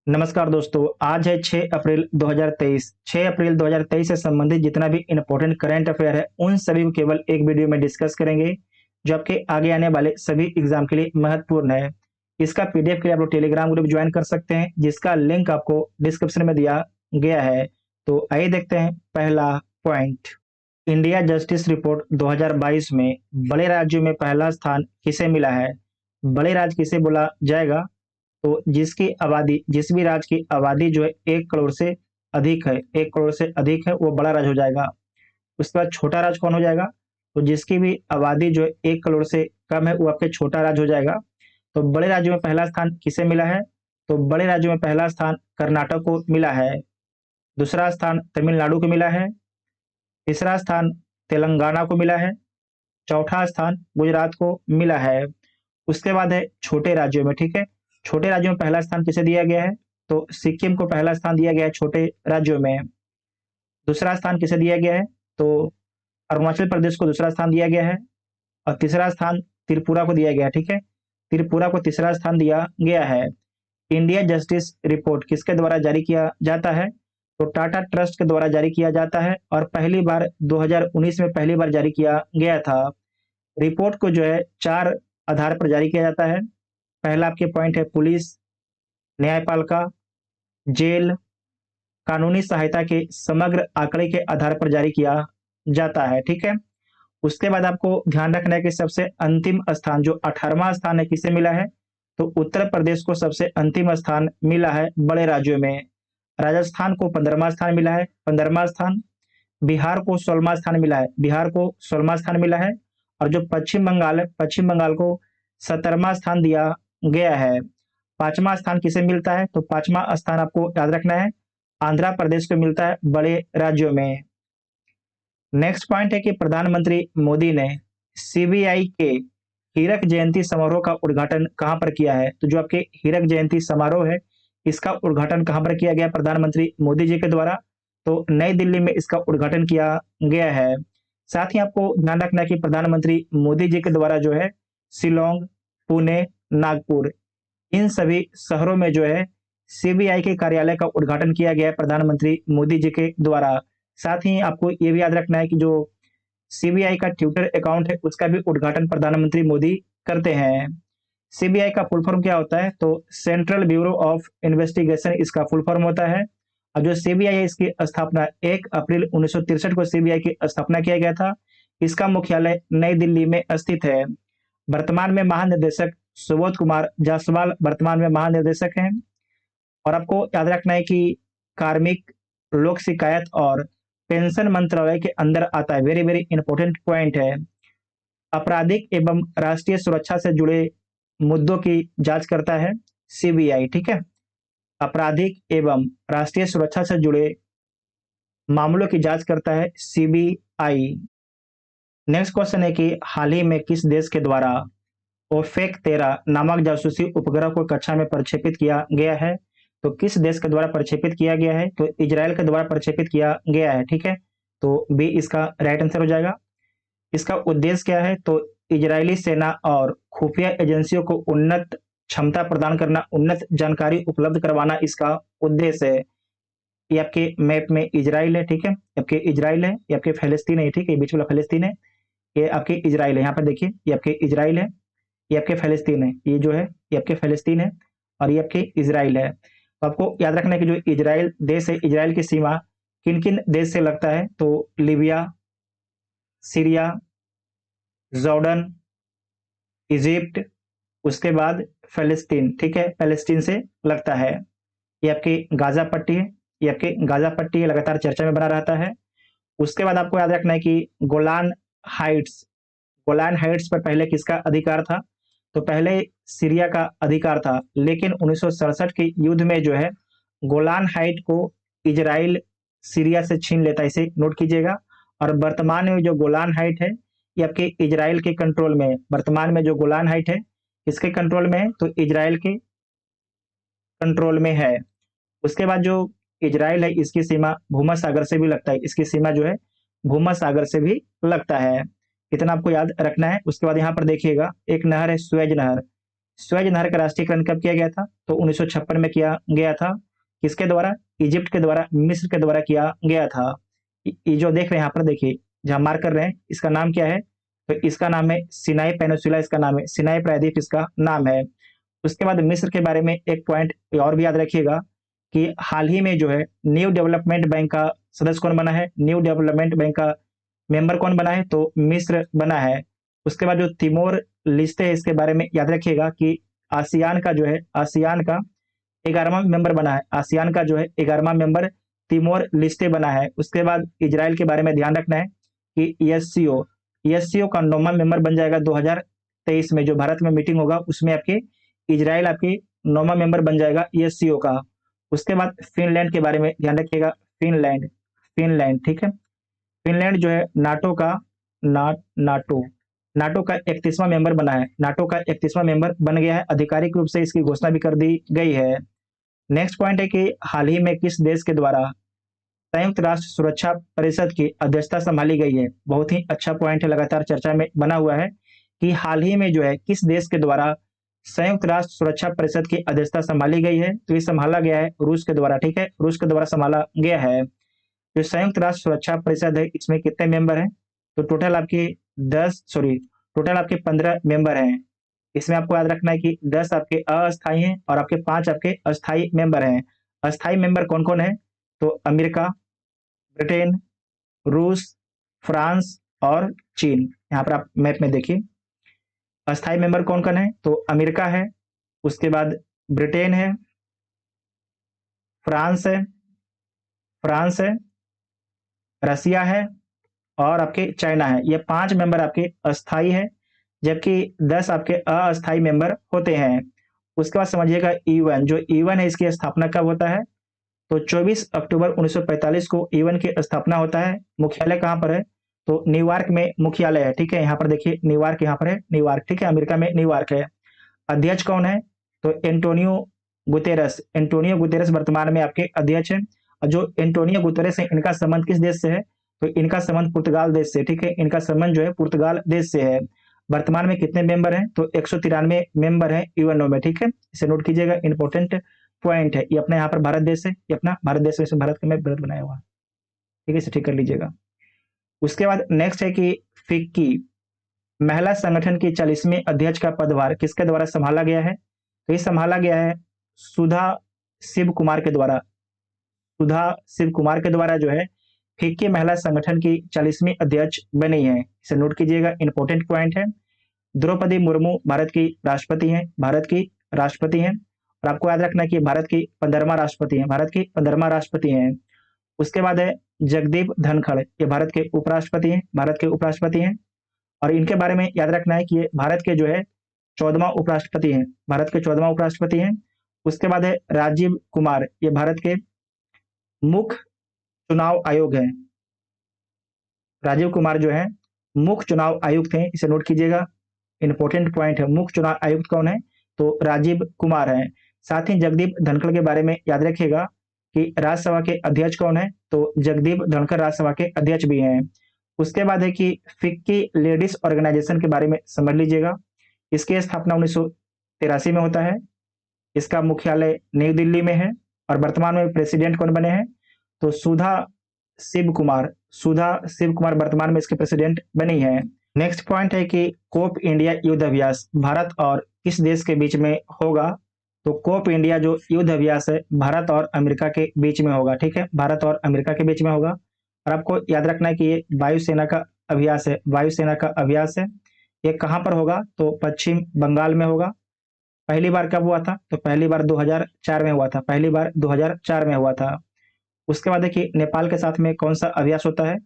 नमस्कार दोस्तों, आज है 6 अप्रैल 2023। 6 अप्रैल 2023 से संबंधित जितना भी इम्पोर्टेंट करंट अफेयर है, उन सभी को केवल एक वीडियो में डिस्कस करेंगे, जो आपके आगे आने वाले सभी एग्जाम के लिए महत्वपूर्ण है। इसका पीडीएफ के लिए आप लोग टेलीग्राम ग्रुप ज्वाइन कर सकते हैं, जिसका लिंक आपको डिस्क्रिप्शन में दिया गया है। तो आइए देखते हैं पहला पॉइंट। इंडिया जस्टिस रिपोर्ट 2022 में बड़े राज्यों में पहला स्थान किसे मिला है? बड़े राज्य किसे बोला जाएगा? तो जिसकी आबादी, जिस भी राज्य की आबादी जो है 1 करोड़ से अधिक है, 1 करोड़ से अधिक है, वो बड़ा राज्य हो जाएगा। उसके बाद छोटा राज्य कौन हो जाएगा? तो जिसकी भी आबादी जो है 1 करोड़ से कम है, वो आपके छोटा राज्य हो जाएगा। तो बड़े राज्यों में पहला स्थान किसे मिला है? तो बड़े राज्यों में पहला स्थान कर्नाटक को मिला है। दूसरा स्थान तमिलनाडु को मिला है। तीसरा स्थान तेलंगाना को मिला है। चौथा स्थान गुजरात को मिला है। उसके बाद है छोटे राज्यों में, ठीक है। छोटे राज्यों में पहला स्थान किसे दिया गया है? तो सिक्किम को पहला स्थान दिया गया है छोटे राज्यों में। दूसरा स्थान किसे दिया गया है? तो अरुणाचल प्रदेश को दूसरा स्थान दिया गया है। और तीसरा स्थान त्रिपुरा को दिया गया है, ठीक है। त्रिपुरा को तीसरा स्थान दिया गया है। इंडिया जस्टिस रिपोर्ट किसके द्वारा जारी किया जाता है? तो टाटा ट्रस्ट के द्वारा जारी किया जाता है, और पहली बार 2019 में पहली बार जारी किया गया था। रिपोर्ट को जो है 4 आधार पर जारी किया जाता है। पहला आपके पॉइंट है पुलिस, न्यायपालिका, जेल, कानूनी सहायता के समग्र आंकड़े के आधार पर जारी किया जाता है, ठीक है। उसके बाद आपको ध्यान रखना है कि सबसे अंतिम स्थान जो 18वां स्थान है किसे मिला है? तो उत्तर प्रदेश को सबसे अंतिम स्थान मिला है बड़े राज्यों में। राजस्थान को 15वां स्थान मिला है, 15वां स्थान। बिहार को 16वां स्थान मिला है, बिहार को 16वां स्थान मिला है। और जो पश्चिम बंगाल है, पश्चिम बंगाल को 17वां स्थान दिया गया है। 5वां स्थान किसे मिलता है? तो 5वां स्थान आपको याद रखना है, आंध्र प्रदेश को मिलता है बड़े राज्यों में। नेक्स्ट पॉइंट है कि प्रधानमंत्री मोदी ने सीबीआई के हीरक जयंती समारोह का उद्घाटन कहां पर किया है? तो जो आपके हीरक जयंती समारोह है, इसका उद्घाटन कहां पर किया गया प्रधानमंत्री मोदी जी के द्वारा? तो नई दिल्ली में इसका उद्घाटन किया गया है। साथ ही आपको ध्यान रखना है कि प्रधानमंत्री मोदी जी के द्वारा जो है शिलोंग, पुणे, नागपुर, इन सभी शहरों में जो है सीबीआई के कार्यालय का उद्घाटन किया गया है प्रधानमंत्री मोदी जी के द्वारा। साथ ही आपको ये भी याद रखना है कि जो सीबीआई का ट्विटर अकाउंट है, उसका भी उद्घाटन प्रधानमंत्री मोदी करते हैं। सीबीआई का फुल फॉर्म क्या होता है? तो सेंट्रल ब्यूरो ऑफ इन्वेस्टिगेशन इसका फुल फॉर्म होता है। और जो सीबीआई है, इसकी स्थापना 1 अप्रैल 1963 को सीबीआई की स्थापना किया गया था। इसका मुख्यालय नई दिल्ली में स्थित है। वर्तमान में महानिदेशक सुबोध कुमार जायसवाल वर्तमान में महानिदेशक हैं। और आपको याद रखना है कि कार्मिक, लोक शिकायत और पेंशन मंत्रालय के अंदर आता है। वेरी वेरी इंपॉर्टेंट पॉइंट है। आपराधिक एवं राष्ट्रीय सुरक्षा से जुड़े मुद्दों की जांच करता है सीबीआई, ठीक है। आपराधिक एवं राष्ट्रीय सुरक्षा से जुड़े मामलों की जांच करता है सीबीआई। नेक्स्ट क्वेश्चन है कि हाल ही में किस देश के द्वारा ओफेक 13 नामक जासूसी उपग्रह को कक्षा में प्रक्षेपित किया गया है? तो किस देश के द्वारा प्रक्षेपित किया गया है? तो इजराइल के द्वारा प्रक्षेपित किया गया है, ठीक है। तो बी इसका राइट आंसर हो जाएगा। इसका उद्देश्य क्या है? तो इजरायली सेना और खुफिया एजेंसियों को उन्नत क्षमता प्रदान करना, उन्नत जानकारी उपलब्ध करवाना इसका उद्देश्य है। ये आपके मैप में इजराइल है, ठीक है। आपके इजराइल है, ये आपके फलस्तीन है, ठीक है। ये बीच वाला फलस्तीन है, ये आपके इजराइल है। यहाँ पर देखिए, ये आपके इजराइल है, ये आपके फलस्तीन है। ये जो है, ये आपके फलस्तीन है, और ये आपके इजराइल है। तो आपको याद रखना है कि जो इजराइल देश है, इजराइल की सीमा किन किन देश से लगता है? तो लिबिया, सीरिया, जॉर्डन, इजिप्ट, उसके बाद फलस्तीन, ठीक है। फलस्तीन से लगता है। ये आपकी गाजा पट्टी है, ये आपकी गाजा पट्टी है, लगातार चर्चा में बना रहता है। उसके बाद आपको याद रखना है कि गोलान हाइट्स, गोलान हाइट्स पर पहले किसका अधिकार था? तो पहले सीरिया का अधिकार था, लेकिन 1967 के युद्ध में जो है गोलान हाइट को इजराइल सीरिया से छीन लेता है। इसे नोट कीजिएगा। और वर्तमान में जो गोलान हाइट है, ये आपके इजराइल के कंट्रोल में है। वर्तमान में जो गोलान हाइट है, किसके कंट्रोल में है? तो इजराइल के कंट्रोल में है। उसके बाद जो इजराइल है, इसकी सीमा भूमध्य सागर से भी लगता है। इसकी सीमा जो है भूमध्य सागर से भी लगता है। इतना आपको याद रखना है। उसके बाद यहाँ पर देखिएगा, एक नहर है, सुएज नहर। स्वेज नहर का राष्ट्रीयकरण कब किया गया था? तो 1956 में किया गया था। किसके द्वारा? इजिप्ट के द्वारा, मिस्र के द्वारा किया गया था। ये जो देख रहे हैं यहाँ पर, देखिए जहाँ मार्क कर रहे हैं, इसका नाम क्या है? तो इसका नाम है सिनाई पेनिनसुला, इसका नाम है सिनाई प्रायद्वीप, इसका नाम है। उसके बाद मिस्र के बारे में एक पॉइंट और भी याद रखिएगा कि हाल ही में जो है न्यू डेवलपमेंट बैंक का सदस्य कौन बना है? न्यू डेवलपमेंट बैंक का मेंबर कौन बना है? तो मिस्र बना है। उसके बाद जो तिमोर लिस्टे है, इसके बारे में याद रखिएगा कि आसियान का जो है, आसियान का 11वां मेंबर बना है। आसियान का जो है 11वां मेंबर तिमोर लिस्टे बना है। उसके बाद इजराइल के बारे में ध्यान रखना है कि एससीओ का 9वां मेंबर बन जाएगा 2023 में, जो भारत में मीटिंग होगा उसमें आपके इजराइल आपके 9वां मेंबर बन जाएगा एससीओ का। उसके बाद फिनलैंड के बारे में ध्यान रखिएगा, फिनलैंड, फिनलैंड, ठीक है। फिनलैंड जो है नाटो का नाटो नाटो का 31वां मेंबर बना है। नाटो का 31वां मेंबर बन गया है, आधिकारिक रूप से इसकी घोषणा भी कर दी गई है। नेक्स्ट पॉइंट है कि हाल ही में किस देश के द्वारा संयुक्त राष्ट्र सुरक्षा परिषद की अध्यक्षता संभाली गई है? बहुत ही अच्छा पॉइंट है, लगातार चर्चा में बना हुआ है कि हाल ही में जो है किस देश के द्वारा संयुक्त राष्ट्र सुरक्षा परिषद की अध्यक्षता संभाली गई है? तो ये संभाला गया है रूस के द्वारा, ठीक है, रूस के द्वारा संभाला गया है। जो संयुक्त राष्ट्र सुरक्षा परिषद है, इसमें कितने मेंबर हैं? तो टोटल आपके 15 मेंबर हैं। इसमें आपको याद रखना है कि 10 आपके अस्थायी हैं और आपके 5 आपके अस्थायी मेंबर हैं। अस्थायी मेंबर कौन कौन है? तो अमेरिका, ब्रिटेन, रूस, फ्रांस और चीन। यहाँ पर आप मैप में देखिए अस्थायी मेंबर कौन कौन है? तो अमेरिका है, उसके बाद ब्रिटेन है, फ्रांस है, फ्रांस है, रसिया है और आपके चाइना है। ये 5 मेंबर आपके अस्थायी है, जबकि 10 आपके अस्थायी मेंबर होते हैं। उसके बाद समझिएगा ईवन, जो ईवन है इसकी स्थापना कब होता है? तो 24 अक्टूबर 1945 को ईवन की स्थापना होता है। मुख्यालय कहाँ पर है? तो न्यूयॉर्क में मुख्यालय है, ठीक है। यहाँ पर देखिए न्यूयॉर्क, यहाँ पर है न्यूयॉर्क, ठीक है, अमेरिका में न्यूयॉर्क है। अध्यक्ष कौन है? तो एंटोनियो गुतेरस, एंटोनियो गुतेरस वर्तमान में आपके अध्यक्ष हैं। और जो एंटोनियो गुतेरस है, इनका संबंध किस देश से है? तो इनका संबंध पुर्तगाल देश से, ठीक है, इनका संबंध जो है पुर्तगाल देश से है। वर्तमान में कितने मेंबर हैं? तो 193 मेंबर हैं यूएनओ में, ठीक है, इसे नोट कीजिएगा, इंपॉर्टेंट पॉइंट है। ये अपना यहाँ पर भारत देश है, ये अपना भारत देश है, इसमें भारत का मैप गलत बनाया हुआ है, ठीक है, इसे ठीक कर लीजिएगा। उसके बाद नेक्स्ट है कि फिक्की महिला संगठन की 40वीं अध्यक्ष का पदभार किसके द्वारा संभाला गया है? तो ये संभाला गया है सुधा शिव कुमार के द्वारा। सुधा शिव कुमार के द्वारा जो है फिक्की महिला संगठन की 40वीं अध्यक्ष बनी है, इसे नोट कीजिएगा, इंपॉर्टेंट पॉइंट है। द्रौपदी मुर्मू भारत की राष्ट्रपति हैं, भारत की राष्ट्रपति हैं। और आपको याद रखना है कि भारत की 15वां राष्ट्रपति हैं, भारत की 15वां राष्ट्रपति हैं। उसके बाद है जगदीप धनखड़, ये भारत के उपराष्ट्रपति हैं, भारत के उपराष्ट्रपति हैं। और इनके बारे में याद रखना है कि ये भारत के जो है 14वां उपराष्ट्रपति हैं, भारत के 14वां उपराष्ट्रपति हैं। उसके बाद है राजीव कुमार, ये भारत के मुख्य चुनाव आयोग हैं। राजीव कुमार जो है मुख्य चुनाव आयुक्त हैं, इसे नोट कीजिएगा, इंपॉर्टेंट पॉइंट है। मुख्य चुनाव आयुक्त कौन है? तो राजीव कुमार है। साथ ही जगदीप धनखड़ के बारे में याद रखिएगा कि राज्यसभा के अध्यक्ष कौन है? तो जगदीप धनखड़ राज्यसभा के अध्यक्ष भी हैं। उसके बाद है कि फिक्की लेडीज ऑर्गेनाइजेशन के बारे में समझ लीजिएगा। इसकी स्थापना 1983 में होता है। इसका मुख्यालय नई दिल्ली में है। और वर्तमान में प्रेसिडेंट कौन बने हैं? तो सुधा शिव कुमार, सुधा शिव कुमार वर्तमान में इसके प्रेसिडेंट बनी है। नेक्स्ट पॉइंट है कि कोप इंडिया युद्ध अभ्यास भारत और किस देश के बीच में होगा? तो कोप इंडिया जो युद्ध अभ्यास है भारत और अमेरिका के बीच में होगा, ठीक है, भारत और अमेरिका के बीच में होगा। और आपको याद रखना है कि ये वायुसेना का अभ्यास है, वायुसेना का अभ्यास है। ये कहाँ पर होगा? तो पश्चिम बंगाल में होगा। पहली बार कब हुआ था? तो पहली बार 2004 में हुआ था, पहली बार 2004 में हुआ था। उसके बाद देखिए नेपाल के साथ में कौन सा अभ्यास होता है?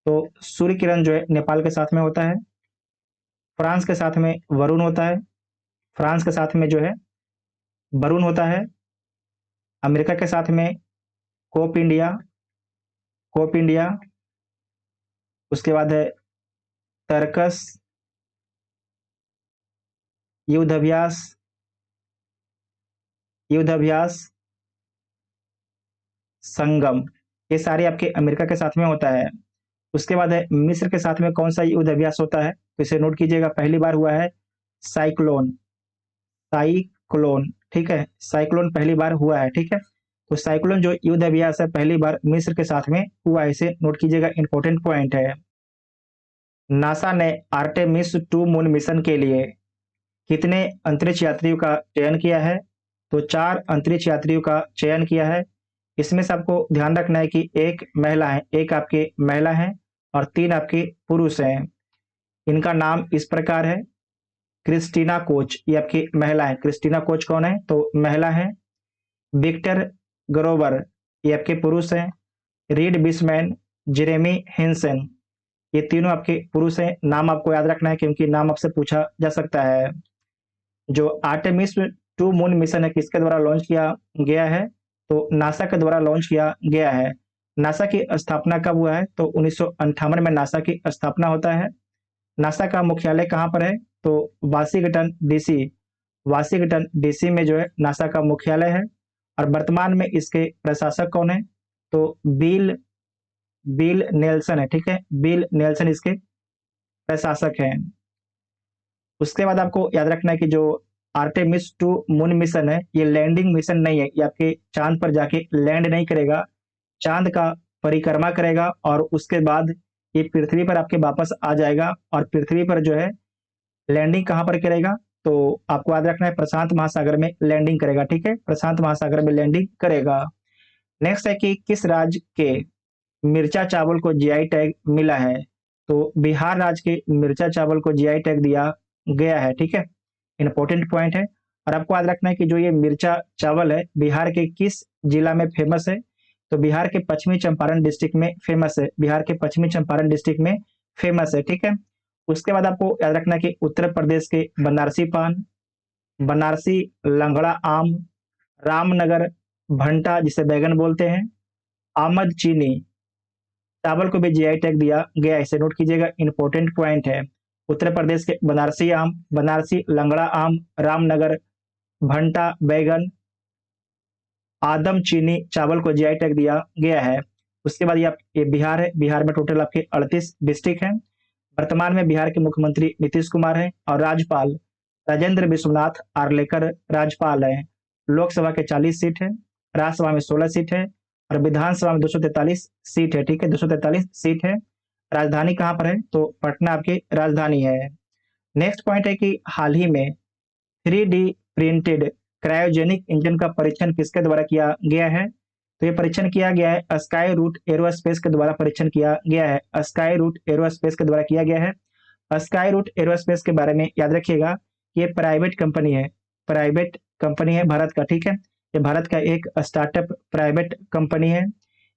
तो सूर्य किरण जो है नेपाल के साथ में होता है। फ्रांस के साथ में वरुण होता है, फ्रांस के साथ में जो है वरुण होता है। अमेरिका के साथ में कोप इंडिया, कोप इंडिया। उसके बाद है तर्कस, युद्ध अभ्यास, युद्ध अभ्यास, संगम, ये सारे आपके अमेरिका के साथ में होता है। उसके बाद है मिस्र के साथ में कौन सा युद्ध अभ्यास होता है? तो इसे नोट कीजिएगा, पहली बार हुआ है साइक्लोन, साइक्लोन, ठीक है, साइक्लोन पहली बार हुआ है, ठीक है। तो साइक्लोन जो युद्ध अभ्यास है पहली बार मिस्र के साथ में हुआ है, इसे नोट कीजिएगा, इंपॉर्टेंट पॉइंट है। नासा ने आर्टेमिस 2 मून मिशन के लिए कितने अंतरिक्ष यात्रियों का चयन किया है? तो 4 अंतरिक्ष यात्रियों का चयन किया है। इसमें से आपको ध्यान रखना है कि एक महिला है, एक आपके महिला है और 3 आपके पुरुष हैं। इनका नाम इस प्रकार है। क्रिस्टीना कोच, ये आपकी महिला है। क्रिस्टीना कोच कौन है? तो महिला है। विक्टर ग्रोवर, ये आपके पुरुष हैं। रीड बिस्मैन, जेरेमी हिंसन, ये तीनों आपके पुरुष हैं। नाम आपको याद रखना है क्योंकि नाम आपसे पूछा जा सकता है। जो आर्टेमिस 2 मून मिशन है किसके द्वारा लॉन्च किया गया है? तो नासा के द्वारा लॉन्च किया गया है। नासा की स्थापना कब हुआ है? तो 1958 में नासा की स्थापना होता है। नासा का मुख्यालय कहाँ पर है? तो वाशिंगटन डीसी, वाशिंगटन डीसी में जो है नासा का मुख्यालय है। और वर्तमान में इसके प्रशासक कौन है? तो बिल बिल नेल्सन है, ठीक है। बिल नेल्सन इसके प्रशासक हैं। उसके बाद आपको याद रखना है कि जो आर्टेमिस 2 मून मिशन है ये लैंडिंग मिशन नहीं है, ये आपके चांद पर जाके लैंड नहीं करेगा, चांद का परिक्रमा करेगा और उसके बाद ये पृथ्वी पर आपके वापस आ जाएगा। और पृथ्वी पर जो है लैंडिंग कहाँ पर करेगा? तो आपको याद रखना है प्रशांत महासागर में लैंडिंग करेगा, ठीक है, प्रशांत महासागर में लैंडिंग करेगा। नेक्स्ट है कि किस राज्य के मिर्चा चावल को जीआई टैग मिला है? तो बिहार राज्य के मिर्चा चावल को जीआई टैग दिया गया है, ठीक है, इंपॉर्टेंट पॉइंट है। और आपको याद रखना है कि जो ये मिर्चा चावल है बिहार के किस जिला में फेमस है? तो बिहार के पश्चिमी चंपारण डिस्ट्रिक्ट में फेमस है, बिहार के पश्चिमी चंपारण डिस्ट्रिक्ट में फेमस है, ठीक है। उसके बाद आपको याद रखना है कि उत्तर प्रदेश के बनारसी पान, बनारसी लंगड़ा आम, रामनगर भंटा जिसे बैगन बोलते हैं, आमद चीनी चावल को भी जीआई टैग दिया गया है, इसे नोट कीजिएगा, इंपॉर्टेंट पॉइंट है। उत्तर प्रदेश के बनारसी आम, बनारसी लंगड़ा आम, रामनगर भंटा बैगन, आदम चीनी चावल को जीआई टैग दिया गया है। उसके बाद ये बिहार है, बिहार में टोटल आपके 38 डिस्ट्रिक्ट हैं। वर्तमान में बिहार के मुख्यमंत्री नीतीश कुमार हैं और राज्यपाल राजेंद्र विश्वनाथ आर्लेकर राज्यपाल हैं। लोकसभा के 40 सीट है, राज्यसभा में 16 सीट है और विधानसभा में 243 सीट है, ठीक है, 243 सीट है। राजधानी कहाँ पर है? तो पटना आपकी राजधानी है। नेक्स्ट पॉइंट है कि हाल ही में 3D प्रिंटेड क्रायोजेनिक इंजन का परीक्षण किसके द्वारा किया गया है? तो ये परीक्षण किया गया है स्काई रूट एरोस्पेस के द्वारा परीक्षण किया गया है, स्काई रूट एरोस्पेस के द्वारा किया गया है। स्काई रूट एरोस्पेस के बारे में याद रखिएगा, ये प्राइवेट कंपनी है, प्राइवेट कंपनी है भारत का, ठीक है, ये भारत का एक स्टार्टअप प्राइवेट कंपनी है।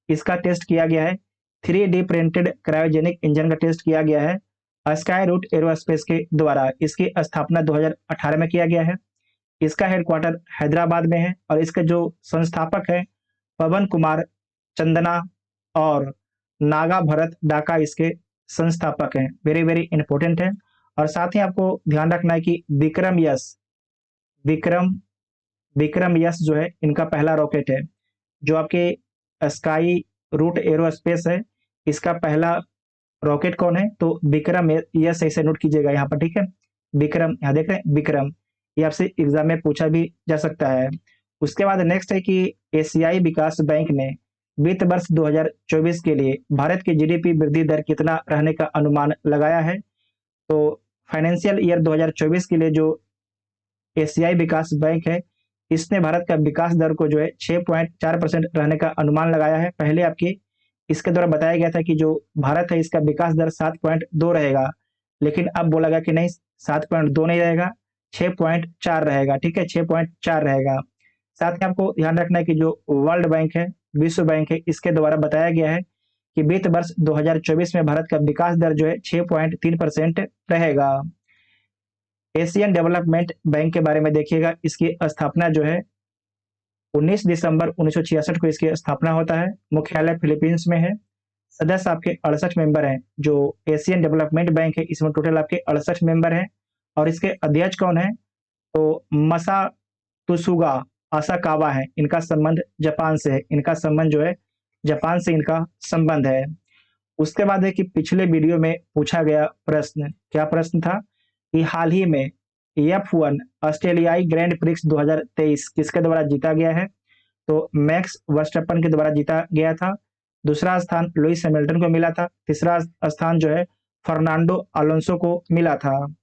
इसका टेस्ट किया गया है, 3D प्रिंटेड क्रायोजेनिक इंजन का टेस्ट किया गया है स्काई रूट एरोस्पेस के द्वारा। इसकी स्थापना 2018 में किया गया है। इसका हेडक्वार्टर हैदराबाद में है और इसके जो संस्थापक है पवन कुमार चंदना और नागा भरत डाका इसके संस्थापक हैं। वेरी वेरी इंपॉर्टेंट है। और साथ ही आपको ध्यान रखना है कि विक्रम विक्रम यस जो है इनका पहला रॉकेट है। जो आपके स्काई रूट एरोस्पेस है इसका पहला रॉकेट कौन है? तो विक्रम यस, ऐसे नोट कीजिएगा यहाँ पर, ठीक है, विक्रम, यहाँ देख रहे हैं विक्रम, ये आपसे एग्जाम में पूछा भी जा सकता है। उसके बाद नेक्स्ट है कि एशियाई विकास बैंक ने वित्त वर्ष 2024 के लिए भारत की जीडीपी वृद्धि दर कितना रहने का अनुमान लगाया है? तो फाइनेंशियल ईयर 2024 के लिए जो एशियाई विकास बैंक है इसने भारत का विकास दर को जो है 6.4% रहने का अनुमान लगाया है। पहले आपकी इसके द्वारा बताया गया था कि जो भारत है इसका विकास दर 7.2 रहेगा, लेकिन अब बोला गया कि नहीं, 7.2 नहीं रहेगा, 6.4 रहेगा, ठीक है, 6.4 रहेगा। साथ ही आपको ध्यान रखना है कि जो वर्ल्ड बैंक है, विश्व बैंक है, इसके द्वारा बताया गया है कि वित्त वर्ष 2024 में भारत का विकास दर जो है 6.3% रहेगा। एशियन डेवलपमेंट बैंक के बारे में देखिएगा, इसकी स्थापना जो है 19 दिसंबर 1966 को इसकी स्थापना होता है। मुख्यालय फिलीपींस में है। सदस्य आपके 68 मेंबर हैं। जो एशियन डेवलपमेंट बैंक है इसमें टोटल आपके 68 मेंबर हैं। और इसके अध्यक्ष कौन है? तो मसा तुसुगा आसाकावा है। इनका संबंध जापान से है, इनका संबंध जो है जापान से इनका संबंध है। उसके बाद है कि पिछले वीडियो में पूछा गया प्रश्न, क्या प्रश्न था कि हाल ही में F1 ऑस्ट्रेलियाई ग्रैंड प्रिक्स 2023 किसके द्वारा जीता गया है? तो मैक्स वर्स्टैपन के द्वारा जीता गया था। दूसरा स्थान लुइस हैमिल्टन को मिला था। तीसरा स्थान जो है फर्नांडो अलोंसो को मिला था।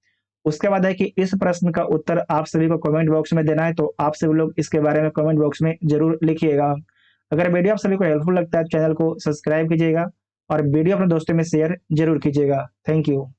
उसके बाद है कि इस प्रश्न का उत्तर आप सभी को कमेंट बॉक्स में देना है, तो आप सभी लोग इसके बारे में कमेंट बॉक्स में जरूर लिखिएगा। अगर वीडियो आप सभी को हेल्पफुल लगता है, चैनल को सब्सक्राइब कीजिएगा और वीडियो अपने दोस्तों में शेयर जरूर कीजिएगा। Thank you.